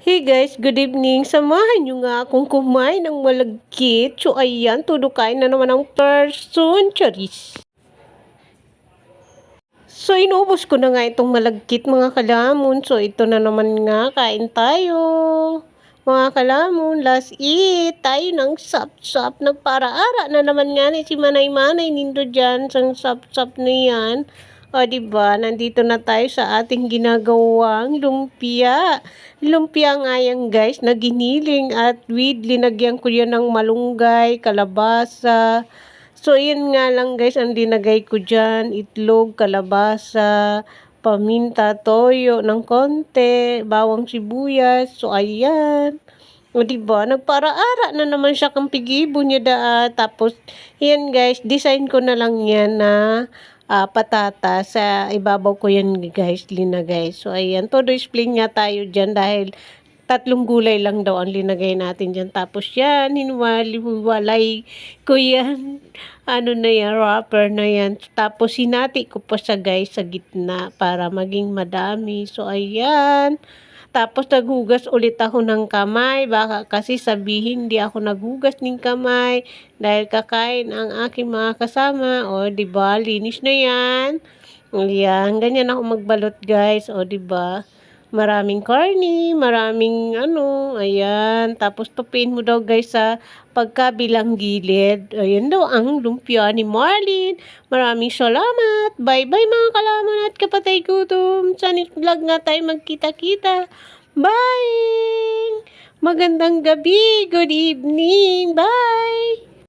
Hey guys, good evening. Samahan nyo nga akong kumain ng malagkit. So ayan, todo kain na naman ang person, charis. So inubos ko na nga itong malagkit mga kalamon. So ito na naman nga, kain tayo. Mga kalamon, last eat. Tayo ng sap-sap. Nagpara-ara na naman nga ni si Manay-Manay nindo dyan sa sap-sap na yan. O, diba? Nandito na tayo sa ating ginagawang lumpia. Lumpia nga yan, guys, na giniling at with linagyan ko yan ng malunggay, kalabasa. So, yun nga lang, guys, ang linagay ko dyan, itlog, kalabasa, paminta, toyo ng konti, bawang sibuyas. So, ayan. O, diba? Nagpara-ara na naman siya kang pigibo niya Tapos, yan, guys, design ko na lang yan na patata sa ibabaw ko yan guys linagay. So ayan, todo explain nga tayo dyan dahil tatlong gulay lang daw ang linagay natin dyan. Tapos yan, hinwalay ko yan. Ano na yan, wrapper na yan. Tapos hinati ko pa siya guys sa gitna para maging madami. So ayan. Tapos naghugas ulit ako ng kamay. Baka kasi sabihin di ako naghugas ng kamay dahil kakain ang aking mga kasama. O, diba? Linis na yan. Ayan. Ganyan ako magbalot, guys. O, diba? Maraming karni, maraming ayan. Tapos tupin mo daw guys sa pagkabilang gilid. Ayan daw ang lumpia ni Marlene. Maraming salamat. Bye-bye mga kalaman at kapatay gutom. Sa next vlog nga tayo magkita-kita. Bye! Magandang gabi. Good evening. Bye!